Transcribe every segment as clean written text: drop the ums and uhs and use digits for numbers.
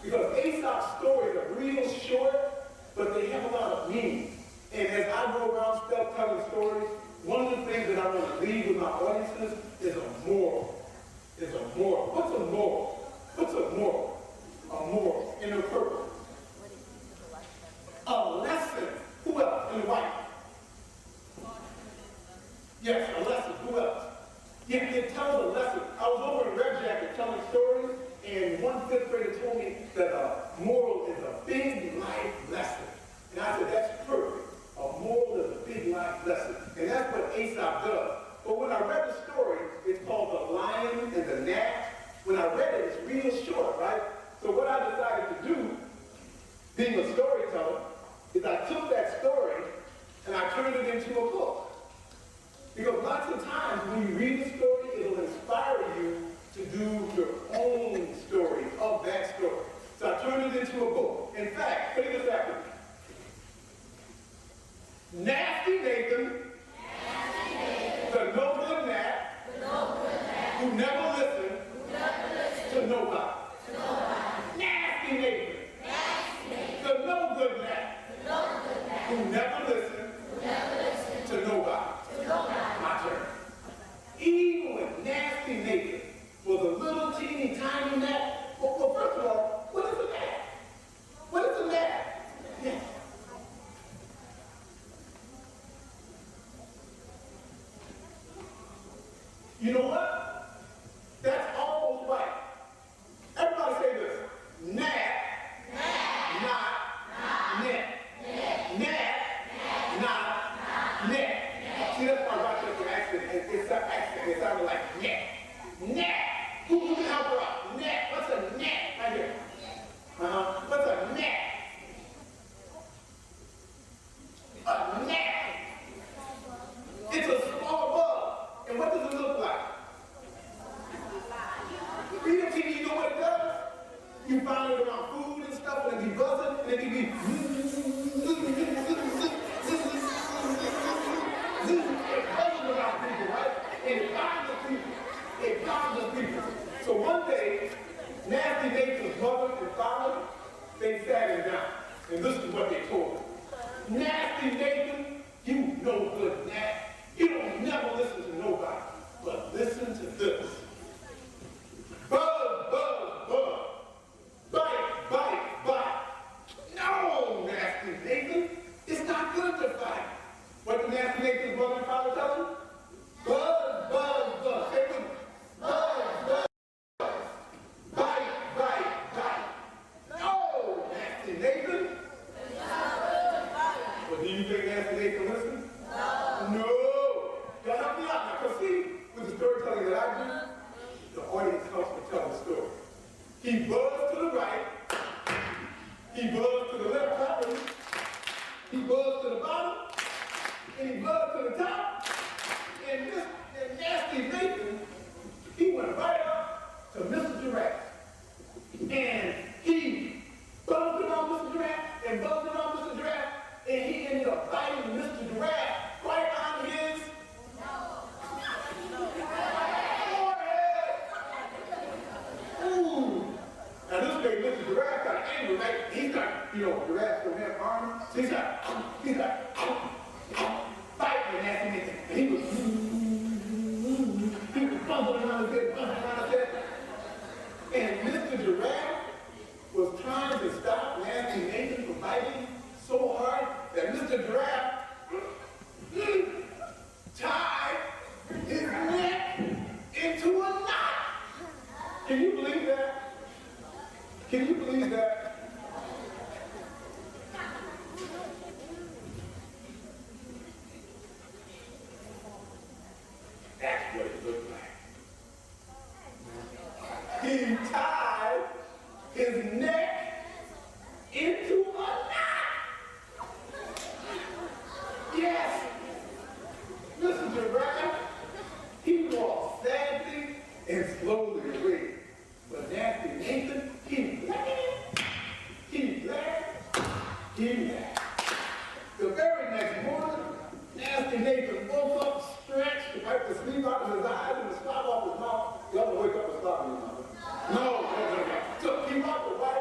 Because Aesop's stories are real short, but they have a lot of meaning. And as I go around telling stories, one of the things that I want to leave with my audiences is a moral. Is a moral. What's a moral? What's a moral? A moral in the purple. A lesson. Who else? In the white. Yes, a lesson. Who else? Yeah, it tells a lesson. I was over in Red Jacket telling stories, and one fifth grader told me that a moral is a big life lesson. And I said, that's perfect. A moral is a big life lesson. And that's what Aesop does. But when I read the story, it's called The Lion and the Gnat. When I read it, it's real short, right? So what I decided to do, being a storyteller, is I took that story and I turned it into a book. Because lots of times when you read the story, it'll inspire you to do your own story of that story. So I turned it into a book. In fact, take this after me. Nasty Nathan, the no good Gnat, who never listened to nobody. Nasty Nathan, the no good Gnat, who never listened to nobody. My turn. Even when Nasty Nathan was a little teeny tiny gnat, well, first of all, what is a gnat? What is a gnat? Yeah. You know what? That's almost right. Everybody say this. Gnat, not, net. Gnat, not, net. See, that's why Rochester accent. It's an accent. It sounded like net. Net. Who can help her out? Net. What's a net? Right here. What's a net? A net. It's a small bug. And what does it look like? Read it to you know what it does? You find it around food and stuff, and it be buzzing, and it can be around people, right? And it bothers people. It bothers people. So one day, Nasty Nathan's mother and father, they sat him down. And this is what they told him. Nasty Nathan, you no good Gnat. You don't never listen to nobody. But listen to this. Buzz, buzz, buzz. Bite, bite, bite. No, Nasty Nathan. It's not good to fight. What did Nasty Nathan's mother and father tell him? Buzz, buzz, buzz. Say with me. Buzz, buzz, buzz. Bite, bite, bite. No, Nasty Nathan. Well, do you think Nasty Nathan listened? No. Y'all help me out now. Because see, with the storytelling that I do, the audience helps me tell the story. He buzzed to the right. He buzzed to the left properly. He buzzed to the bottom. And he buzzed to the top. And Nasty Nathan, he went right up to Mr. Giraffe. And he buzzed around Mr. Giraffe and buzzed around Mr. Giraffe. And he ended up biting Mr. Giraffe right on his forehead. Ooh. Now this made Mr. Giraffe kind of angry, right? He's got, Giraffe don't have armor. So he's got fighting Nasty Nathan. And he was buzzing around his head, And Mr. Giraffe was trying to stop Nasty Nathan from biting so hard that Mr. Giraffe tied his neck into a knot. Can you believe that? Can you believe that? That's what it looked like. He tied his neck into a knot. Yes. Mr. Giraffe, he walked sadly and slowly away. But Nasty Nathan, he laughed. He laughed. He laughed. The very next morning, Nasty Nathan woke up, stretched, wiped the sleep out of his eyes and the snot off his mouth. Y'all don't wake up with snot in your mouth. No. So he walked away.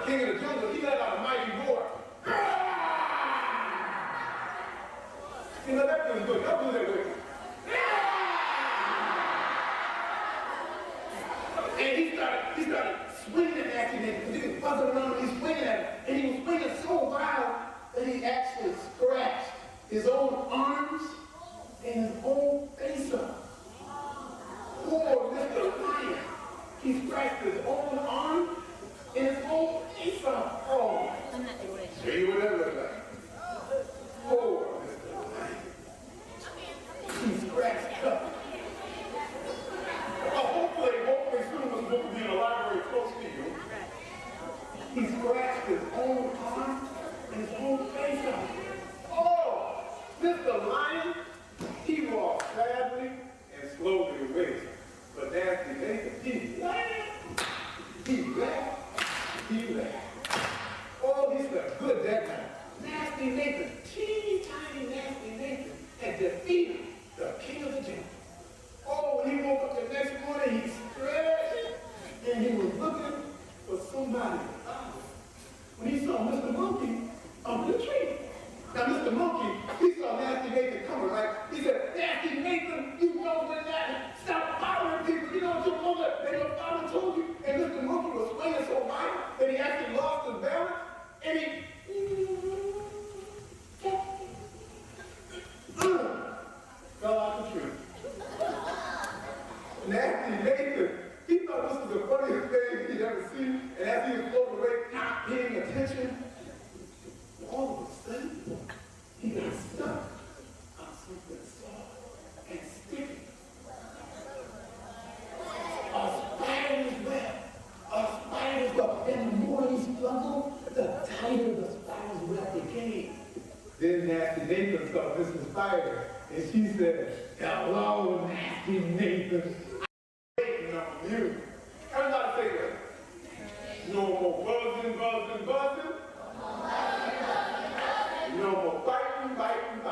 king of the jungle, he let out a mighty roar. You know, that feels good. Don't do that with me. And he started swinging at Nasty Nathan, because he was buzzing around and he's swinging at him. And he was swinging so wild that he actually scratched his own arms and his own face up. Poor Mr. Lion. He scratched his own arm and his own face up. Oh, show you what that looks like. Poor Mr. Lion. He scratched up. Hopefully soon this book will be in a library close to you. He scratched his own arm and his own face up. Oh, Mr. Lion, he walked sadly and slowly away. But Nasty Nathan, he laughed. He laughed. He laughed. Oh, he slept good that night. Nasty Nathan, teeny tiny Nasty Nathan, had defeated the king of the jungle. Oh, when he woke up the next morning, he stretched and he was looking for somebody. When he saw Mr. Monkey under the tree. Now, Mr. Monkey, he saw Nasty Nathan coming, right? He said, Nasty Nathan, you know that stop following people. You know what your mother and your father told you? And Mr. Monkey was swinging so high that he actually lost his balance. And he fell out the tree. Nasty Nathan, he thought this was the funniest thing he'd ever seen. And as he was floating away, not paying attention, all of a sudden, he got stuck on something soft and sticky. A spider's web. A spider's web. And the more he struggled, the tighter the spider's web became. Then Nasty Nathan saw Mr. Spider, and she said, hello, Nasty Nathan. I'm waiting on you. Everybody say that. No more buzzing, buzzing, buzzing. No more biting, biting, biting.